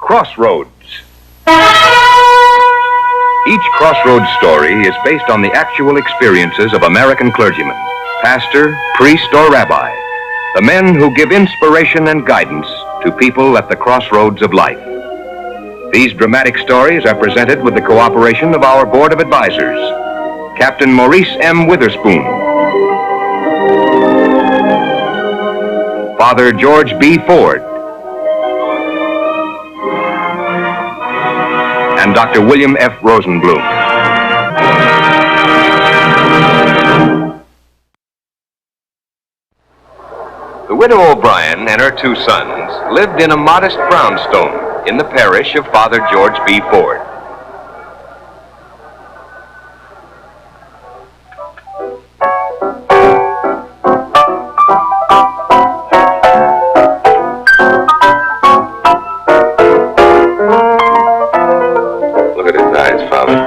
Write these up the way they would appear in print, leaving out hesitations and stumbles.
Crossroads. Each Crossroads story is based on the actual experiences of American clergymen, pastor, priest, or rabbi, the men who give inspiration and guidance to people at the crossroads of life. These dramatic stories are presented with the cooperation of our Board of Advisors, Captain Maurice M. Witherspoon, Father George B. Ford, and Dr. William F. Rosenblum. The widow O'Brien and her 2 sons lived in a modest brownstone in the parish of Father George B. Ford. Look at his eyes, Father.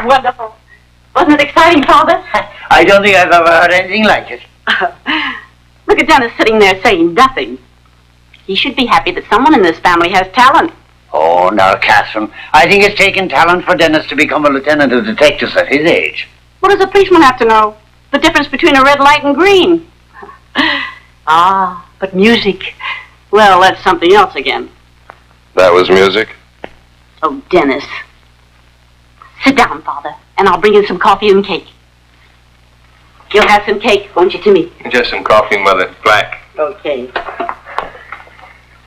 Wonderful. Wasn't it exciting, Father? I don't think I've ever heard anything like it. Look at Dennis sitting there saying nothing. He should be happy that someone in this family has talent. Oh, now, Catherine, I think it's taken talent for Dennis to become a lieutenant of detectives at his age. What does a policeman have to know? The difference between a red light and green. But music. Well, that's something else again. That was music? Oh, Dennis. Sit down, Father, and I'll bring in some coffee and cake. You'll have some cake, won't you, Timmy? Just some coffee, Mother. Black. Okay.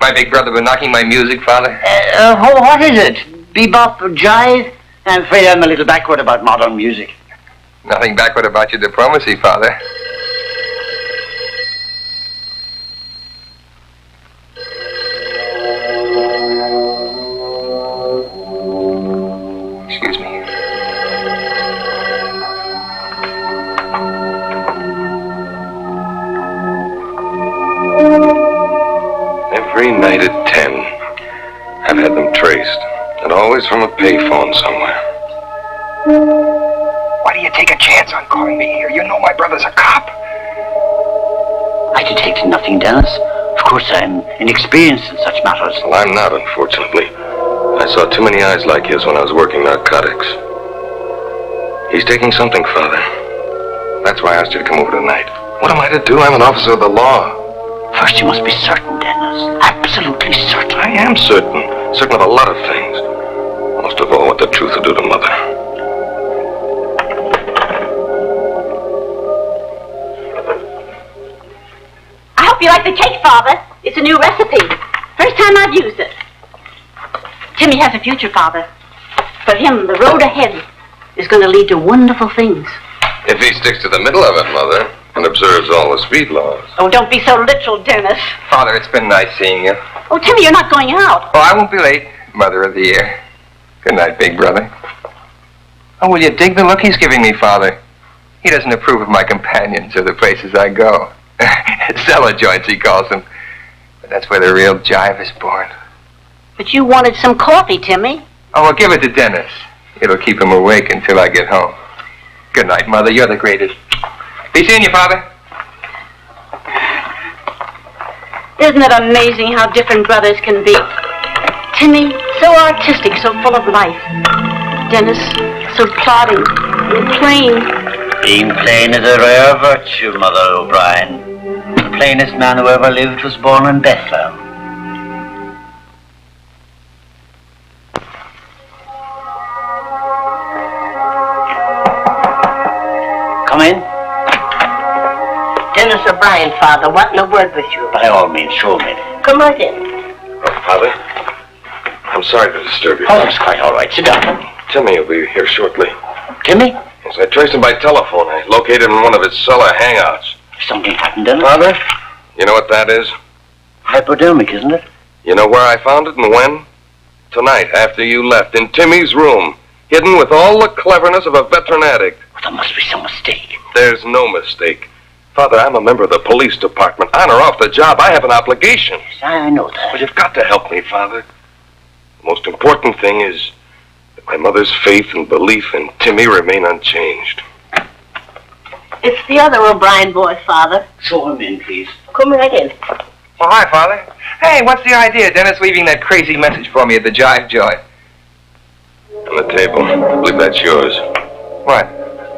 My big brother been knocking my music, Father? What is it? Bebop, jive? I'm afraid I'm a little backward about modern music. Nothing backward about your diplomacy, Father. Excuse me. Every night at 10, I've had them traced, and always from a payphone somewhere. Why do you take a chance on calling me here? You know my brother's a cop. I detected nothing, Dennis. Of course, I'm inexperienced in such matters. Well, I'm not, unfortunately. I saw too many eyes like his when I was working narcotics. He's taking something, Father. That's why I asked you to come over tonight. What am I to do? I'm an officer of the law. First, you must be certain, Dennis. Absolutely certain. I am certain. Certain of a lot of things. Most of all, what the truth will do to Mother. I hope you like the cake, Father. It's a new recipe. First time I've used it. Timmy has a future, Father. For him, the road ahead is going to lead to wonderful things. If he sticks to the middle of it, Mother, and observes all the speed laws. Oh, don't be so literal, Dennis. Father, it's been nice seeing you. Oh, Timmy, you're not going out. Oh, I won't be late, Mother of the Year. Good night, big brother. Oh, will you dig the look he's giving me, Father? He doesn't approve of my companions or the places I go. Cellar joints, he calls them. But that's where the real jive is born. But you wanted some coffee, Timmy. Oh, well, give it to Dennis. It'll keep him awake until I get home. Good night, Mother. You're the greatest. Be seeing you, Father. Isn't it amazing how different brothers can be? Timmy, so artistic, so full of life. Dennis, so plodding and plain. Being plain is a rare virtue, Mother O'Brien. The plainest man who ever lived was born in Bethlehem. Come in. Dennis O'Brien, Father, wanting a word with you. By all means, show me. Come right in. Oh, Father, I'm sorry to disturb you. Oh, that's quite all right. Sit down. Timmy will be here shortly. Timmy? Yes, I traced him by telephone. I located him in one of his cellar hangouts. Something happened, Dennis? Father, you know what that is? Hypodermic, isn't it? You know where I found it and when? Tonight, after you left, in Timmy's room, hidden with all the cleverness of a veteran addict. Well, there must be some mistake. There's no mistake. Father, I'm a member of the police department. On or off the job, I have an obligation. Yes, I know that. But you've got to help me, Father. The most important thing is the My mother's faith and belief in Timmy remain unchanged. It's the other O'Brien boy, Father. Show him in, please. Come right in. Oh, hi, Father. Hey, what's the idea? Dennis leaving that crazy message for me at the Jive Joint. On the table. I believe that's yours. What?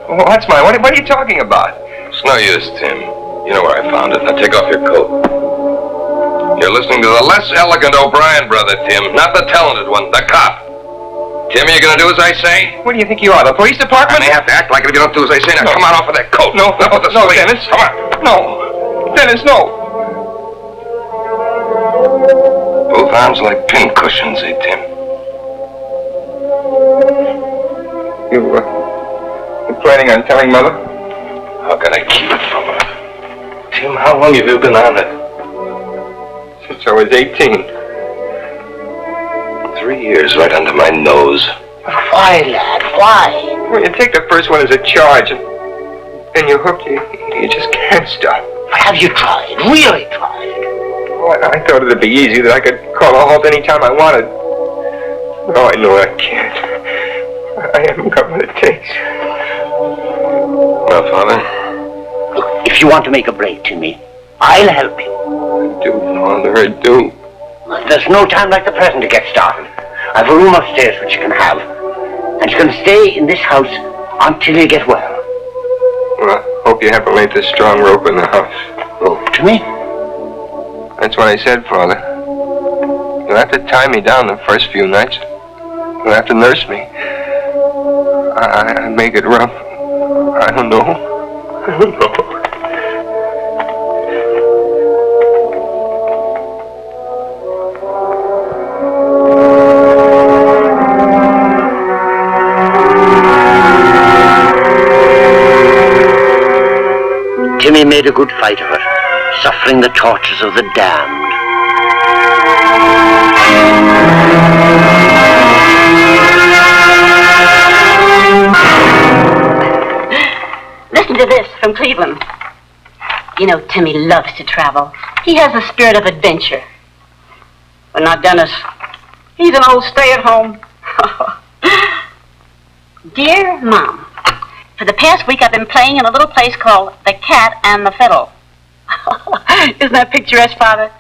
What's mine? What are you talking about? It's no use, Tim. You know where I found it. Now take off your coat. You're listening to the less elegant O'Brien brother, Tim, not the talented one, the cop. Tim, you gonna do as I say? What do you think you are, the police department? I may have to act like it if you don't do as I say. Now come on off with that coat. No, Up with the no, sleeve. Dennis. Come on. No. Dennis, no. Both arms like pin cushions, eh, Tim? You're planning on telling Mother? How can I keep it from her? Tim, how long have you been on it? Since I was 18. 3 years right under my nose. Why, lad, why? When you take the first one as a charge, and you're hooked, you just can't stop. Have you tried? Really tried? Oh, I thought it'd be easy, that I could call a halt any time I wanted. No, I know I can't. I haven't got what it takes. Well, Father? Look, if you want to make a break to me, I'll help you. I do, Father, I do. There's no time like the present to get started. I've a room upstairs which you can have. And you can stay in this house until you get well. Well, I hope you haven't laid this strong rope in the house. Rope to me? That's what I said, Father. You'll have to tie me down the first few nights. You'll have to nurse me. I make it rough. I don't know. I don't know. Timmy made a good fight of it, suffering the tortures of the damned. Listen to this from Cleveland. You know, Timmy loves to travel. He has the spirit of adventure. But not Dennis. He's an old stay-at-home. Dear Mom, for the past week I've been playing in a little place called The Cat and the Fiddle. Isn't that picturesque, Father?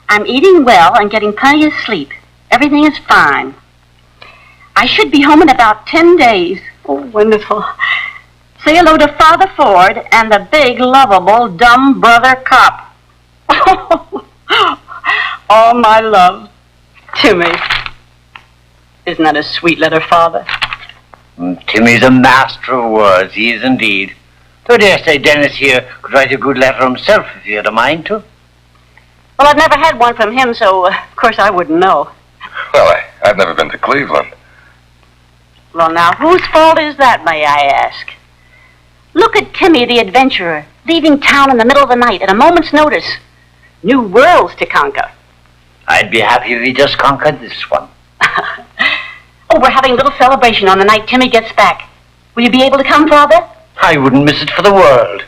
I'm eating well and getting plenty of sleep. Everything is fine. I should be home in about 10 days. Oh, wonderful. Say hello to Father Ford and the big, lovable, dumb brother cop. All my love, Timmy. Isn't that a sweet letter, Father? Timmy's a master of words, he is indeed. Though I dare say Dennis here could write a good letter himself if he had a mind to. Well, I've never had one from him, so of course I wouldn't know. Well, I've never been to Cleveland. Well, now, whose fault is that, may I ask? Look at Timmy the adventurer, leaving town in the middle of the night at a moment's notice. New worlds to conquer. I'd be happy if he just conquered this one. Oh, we're having a little celebration on the night Timmy gets back. Will you be able to come, Father? I wouldn't miss it for the world.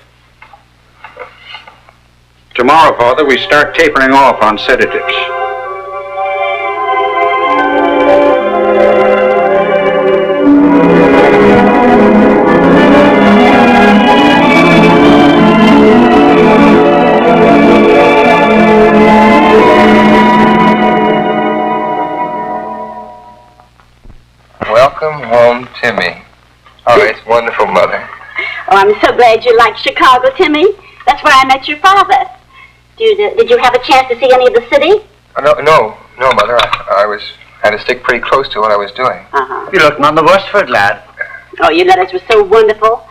Tomorrow, Father, we start tapering off on sedatives. Welcome home, Timmy. Oh, it's wonderful, Mother. Oh, I'm so glad you like Chicago, Timmy. That's where I met your father. Did you have a chance to see any of the city? No, Mother. I had to stick pretty close to what I was doing. Uh-huh. You look none the worse for it, lad. Oh, your letters were so wonderful.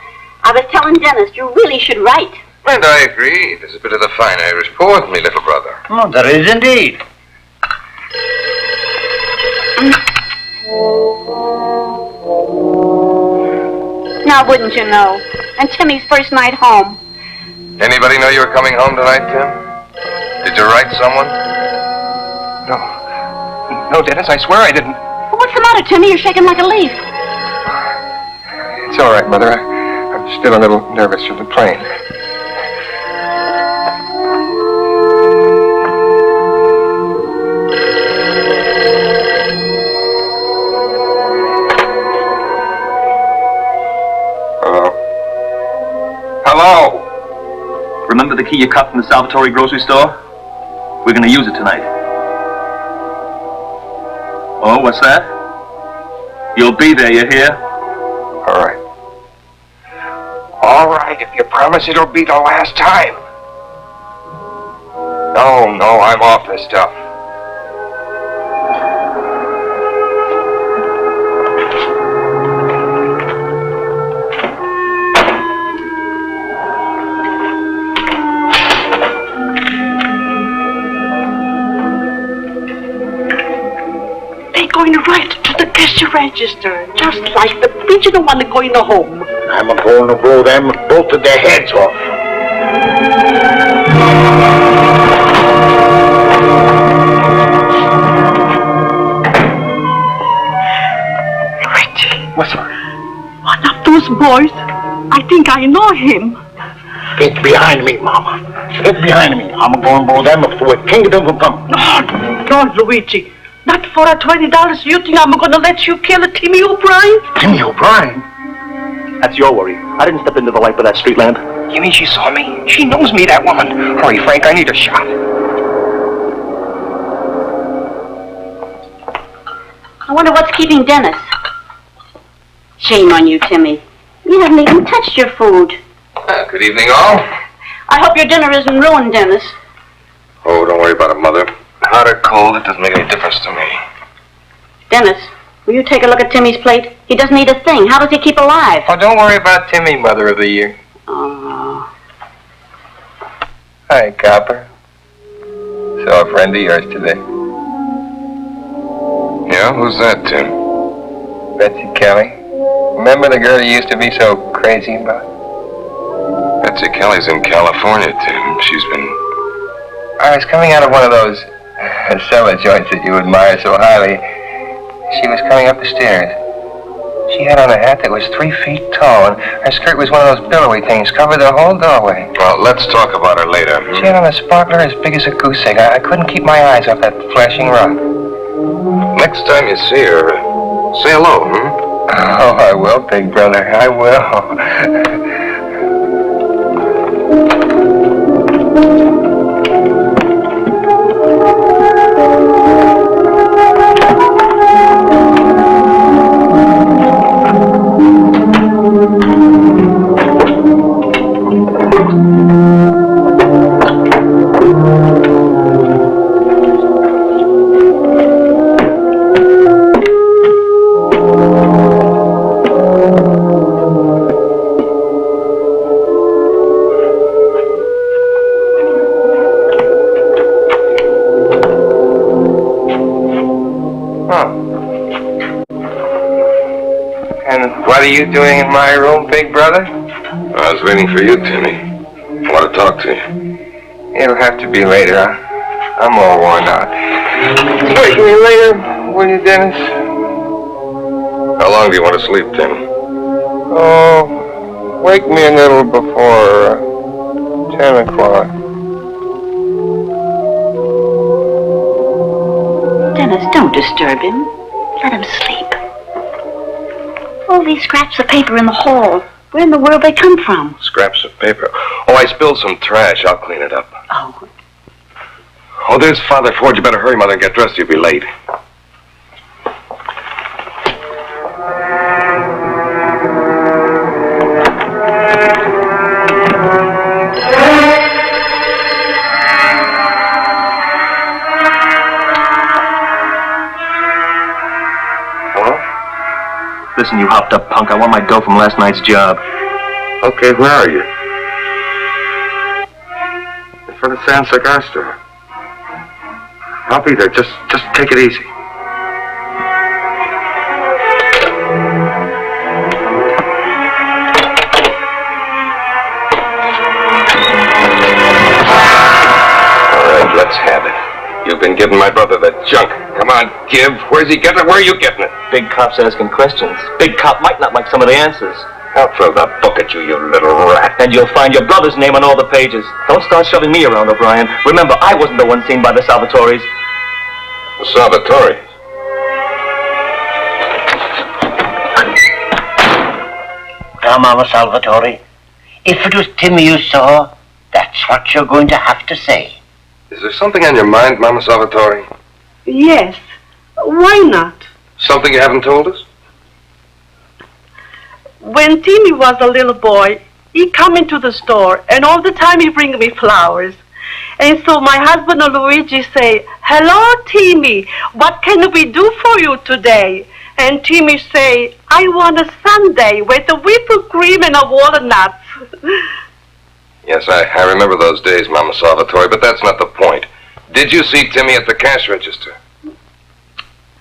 I was telling Dennis, you really should write. And I agree. There's a bit of the fine Irish poet in me, little brother. Oh, there is indeed. Now, wouldn't you know? And Timmy's first night home. Anybody know you were coming home tonight, Tim? Did you write someone? No, Dennis, I swear I didn't. Well, what's the matter, Timmy? You're shaking like a leaf. It's all right, Mother. I'm still a little nervous from the plane. Remember the key you cut from the Salvatore grocery store? We're gonna use it tonight. Oh, what's that? You'll be there, you hear? All right. All right, if you promise it'll be the last time. No, I'm off this stuff. They're going right to the cash register, just like the original one going home. I'm going to blow them both of their heads off. Luigi, What's that? one of those boys. I think I know him. Get behind me, Mama. Get behind me. I'm going to blow them before a kingdom will come. No, Luigi. Not for a $20. You think I'm going to let you kill Timmy O'Brien? Timmy O'Brien? That's your worry. I didn't step into the light with that street lamp. You mean she saw me? She knows me, that woman. Hurry, Frank, I need a shot. I wonder what's keeping Dennis. Shame on you, Timmy. You haven't even touched your food. Good evening, all. I hope your dinner isn't ruined, Dennis. Oh, don't worry about it, Mother. Hot or cold, it doesn't make any difference to me. Dennis, will you take a look at Timmy's plate? He doesn't eat a thing. How does he keep alive? Oh, don't worry about Timmy, Mother of the Year. Oh. Hi, Copper. Saw a friend of yours today. Yeah, who's that, Tim? Betsy Kelly. Remember the girl you used to be so crazy about? Betsy Kelly's in California, Tim. She's been... I was coming out of one of those cellar joints that you admire so highly. She was coming up the stairs. She had on a hat that was 3 feet tall, and her skirt was one of those billowy things, covered the whole doorway. Well, let's talk about her later. She had on a sparkler as big as a goose egg. I couldn't keep my eyes off that flashing rock. Next time you see her, say hello, Oh, I will, big brother. I will. What are you doing in my room, big brother? I was waiting for you, Timmy. I want to talk to you. It'll have to be later. I'm all worn out. Wake me later, will you, Dennis? How long do you want to sleep, Tim? Oh, wake me a little before 10 o'clock. Dennis, don't disturb him. Let him sleep. All these scraps of paper in the hall. Where in the world they come from? Scraps of paper. Oh, I spilled some trash. I'll clean it up. Oh. Oh, there's Father Ford. You better hurry, Mother, and get dressed. You'll be late. Listen, you hopped up punk. I want my dough from last night's job. Okay, where are you? In front of Sam's cigar store. I'll be there. Just take it easy. All right, let's have it. You've been giving my brother the junk. Come on, give. Where's he getting it? Where are you getting it? Big cop's asking questions. Big cop might not like some of the answers. I'll throw the book at you, you little rat. And you'll find your brother's name on all the pages. Don't start shoving me around, O'Brien. Remember, I wasn't the one seen by the Salvatores. The Salvatore. Now, Mama Salvatore, if it was Timmy you saw, that's That's what you're going to have to say. Is there something on your mind, Mama Salvatore? Yes. Why not? Something you haven't told us? When Timmy was a little boy, he come into the store, and all the time he bring me flowers. And so my husband Luigi say, "Hello, Timmy, what can we do for you today?" And Timmy say, "I want a sundae with a whipped cream and a walnuts." Yes, I remember those days, Mama Salvatore, but that's not the point. Did you see Timmy at the cash register?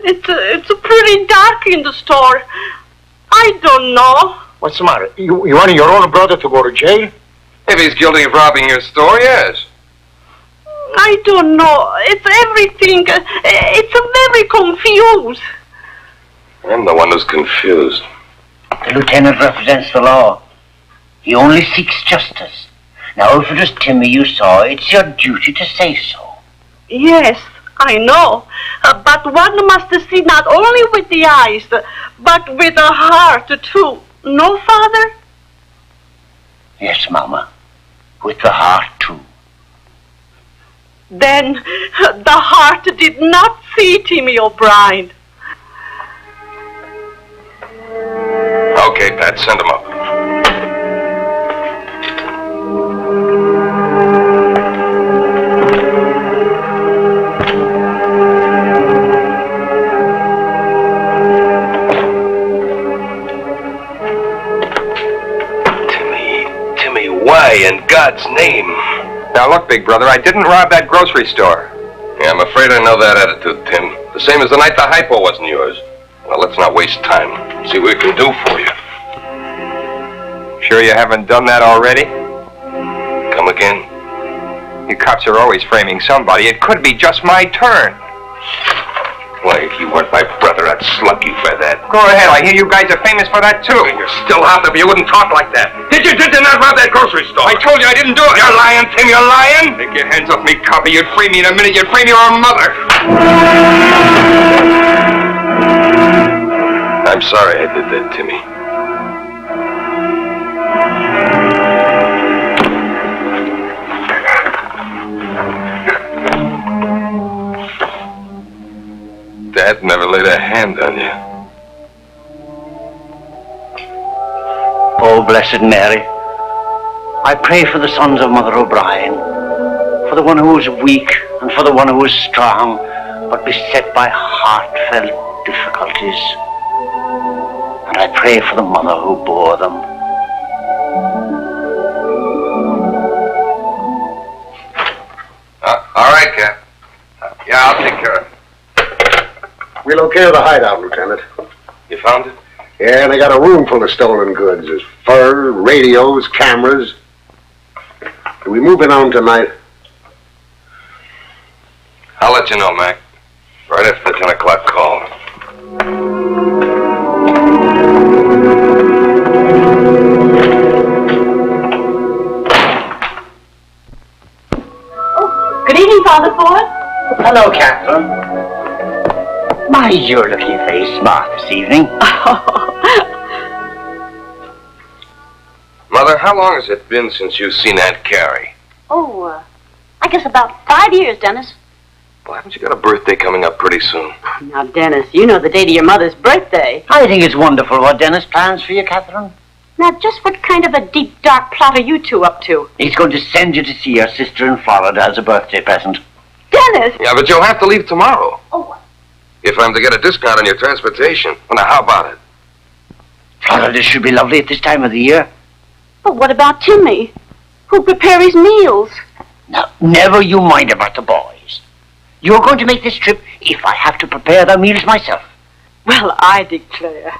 It's pretty dark in the store. I don't know. What's the matter? You wanted your own brother to go to jail? If he's guilty of robbing your store, yes. I don't know. It's everything. It's very confused. I'm the one who's confused. The lieutenant represents the law. He only seeks justice. Now, if it is Timmy you saw, it's your duty to say so. Yes, I know. But one must see not only with the eyes, but with the heart, too. No, Father? Yes, Mama. With the heart, too. Then the heart did not see Timmy O'Brien. Okay, Pat, send him up. Timmy, why in God's name? Now look, big brother, I didn't rob that grocery store. Yeah, I'm afraid I know that attitude, Tim. The same as the night the hypo wasn't yours. Well, let's not waste time. See what we can do for you. Sure you haven't done that already? Come again? You cops are always framing somebody. It could be just my turn. Why, if you weren't my brother, I'd slug you for that. Go ahead, I hear you guys are famous for that too. You're still hot if you wouldn't talk like that. Did you not rob that grocery store? I told you I didn't do it. You're lying, Tim, you're lying. Take your hands off me, copper. You'd free me in a minute. You'd frame your own mother. I'm sorry I did that, Timmy. Dad never laid a hand on you. Oh, Blessed Mary, I pray for the sons of Mother O'Brien, for the one who is weak and for the one who is strong, but beset by heartfelt difficulties. And I pray for the mother who bore them. All right, Cap. Yeah, I'll take care of it. We located the hideout, Lieutenant. You found it? Yeah, and they got a room full of stolen goods. There's fur, radios, cameras. Do we move in on tonight? I'll let you know, Mac. Right after the 10 o'clock call. Oh, good evening, Father Ford. Hello, Catherine. My, you're looking very smart this evening. Mother, how long has it been since you've seen Aunt Carrie? Oh, I guess about 5 years, Dennis. Well, haven't you got a birthday coming up pretty soon? Now, Dennis, you know the date of your mother's birthday. I think it's wonderful what Dennis plans for you, Catherine. Now, just what kind of a deep, dark plot are you two up to? He's going to send you to see your sister in Florida as a birthday present. Dennis! Yeah, but you'll have to leave tomorrow. Oh, If I'm to get a discount on your transportation. Well, now, how about it? Florida should be lovely at this time of the year. but what about Timmy? Who'll prepare his meals? Now, never you mind about the boys. You're going to make this trip if I have to prepare their meals myself. Well, I declare.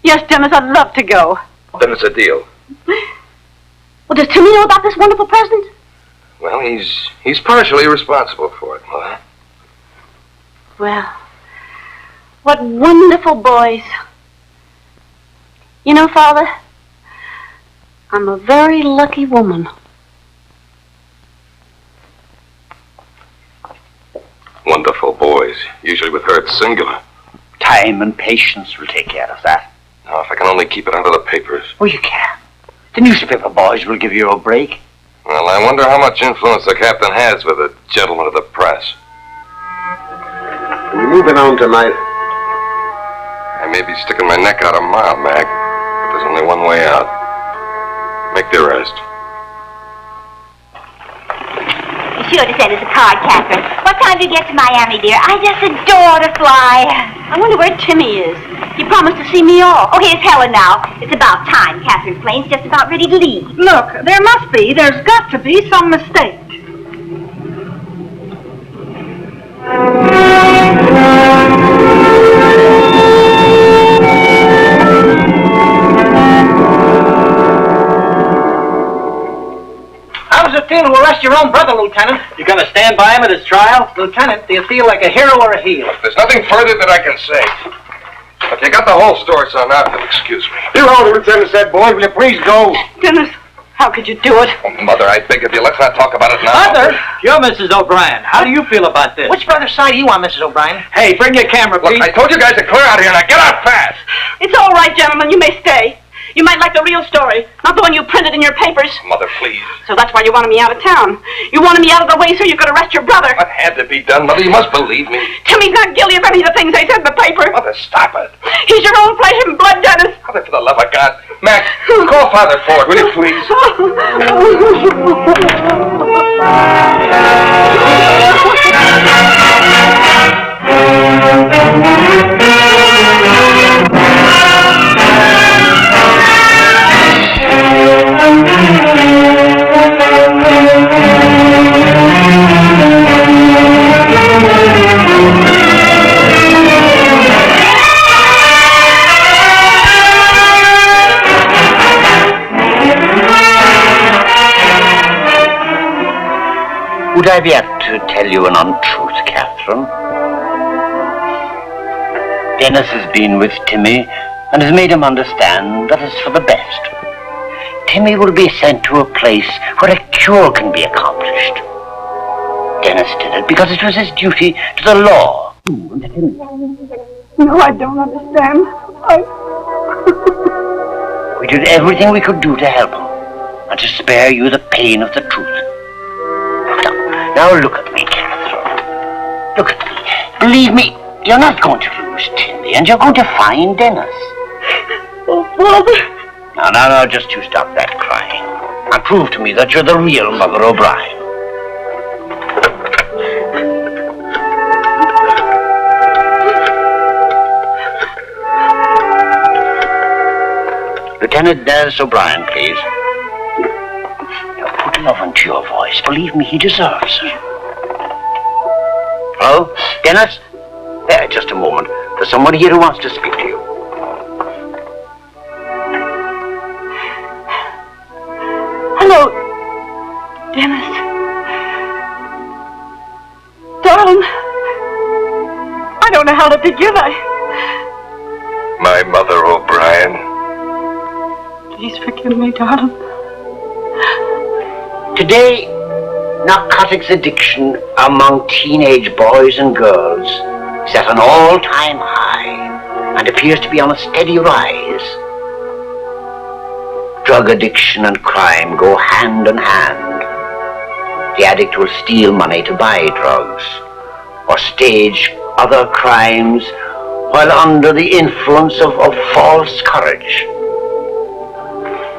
Yes, Dennis, I'd love to go. Then it's a deal. Well, does Timmy know about this wonderful present? Well, he's partially responsible for it, Mother. Well, what wonderful boys. You know, Father, I'm a very lucky woman. Wonderful boys. Usually with her it's singular. Time and patience will take care of that. Now, if I can only keep it out of the papers. Oh, you can. The newspaper boys will give you a break. Well, I wonder how much influence the captain has with the gentlemen of the press. We're moving on tonight. I may be sticking my neck out a mile, Mac, but there's only one way out. Make the arrest. You sure to send us a card, Catherine. What time do you get to Miami, dear? I just adore to fly. I wonder where Timmy is. He promised to see me off. Oh, here's Helen now. It's about time. Catherine's plane's just about ready to leave. Look, there's got to be some mistake. How does it feel to arrest your own brother, Lieutenant? You gonna stand by him at his trial? Lieutenant, do you feel like a hero or a heel? There's nothing further that I can say. But you got the whole story, so now you'll excuse me. You know, the lieutenant said, boys, will you please go? Dennis, how could you do it? Oh, Mother, I beg of you, let's not talk about it now. Mother! You're Mrs. O'Brien. How do you feel about this? Which brother's side are you on, Mrs. O'Brien? Hey, bring your camera, Look, please. I told you guys to clear out of here. Now get out fast. It's all right, gentlemen. You may stay. You might like the real story, not the one you printed in your papers. Mother, please. So that's why you wanted me out of town. You wanted me out of the way so you could arrest your brother. What had to be done, Mother? You must believe me. Timmy's not guilty of any of the things they said in the paper. Mother, stop it. He's your own flesh and blood, Dennis. Mother, for the love of God. Mac, call Father Ford, will you please? Would I be apt to tell you an untruth, Catherine? Dennis has been with Timmy and has made him understand that it's for the best. Timmy will be sent to a place where a cure can be accomplished. Dennis did it because it was his duty to the law. No, I don't understand. We did everything we could do to help him and to spare you the pain of the truth. Now look at me, Catherine. Look at me. Believe me, you're not going to lose Timmy, and you're going to find Dennis. Oh, Father. Now, just you stop that crying. And prove to me that you're the real Mother O'Brien. Lieutenant Dennis O'Brien, please. Put love into your voice. Believe me, he deserves it. Hello? Dennis? Just a moment. There's someone here who wants to speak to you. Hello, Dennis. Darling, I don't know how to begin. My Mother O'Brien. Please forgive me, darling. Today, narcotics addiction among teenage boys and girls is at an all-time high and appears to be on a steady rise. Drug addiction and crime go hand in hand. The addict will steal money to buy drugs or stage other crimes while under the influence of false courage.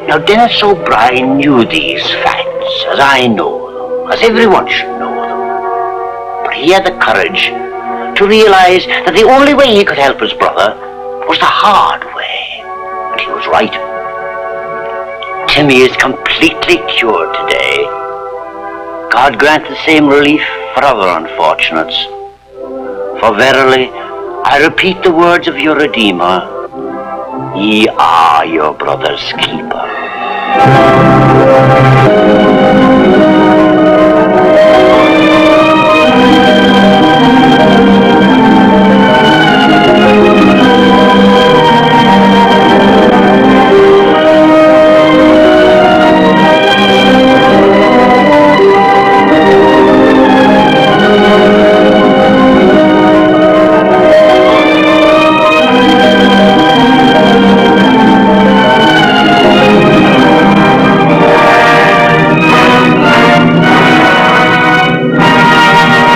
Now, Dennis O'Brien knew these facts, as I know them, as everyone should know them. But he had the courage to realize that the only way he could help his brother was the hard way. And he was right. Timmy is completely cured today. God grant the same relief for other unfortunates. For verily, I repeat the words of your Redeemer, ye are your brother's keeper.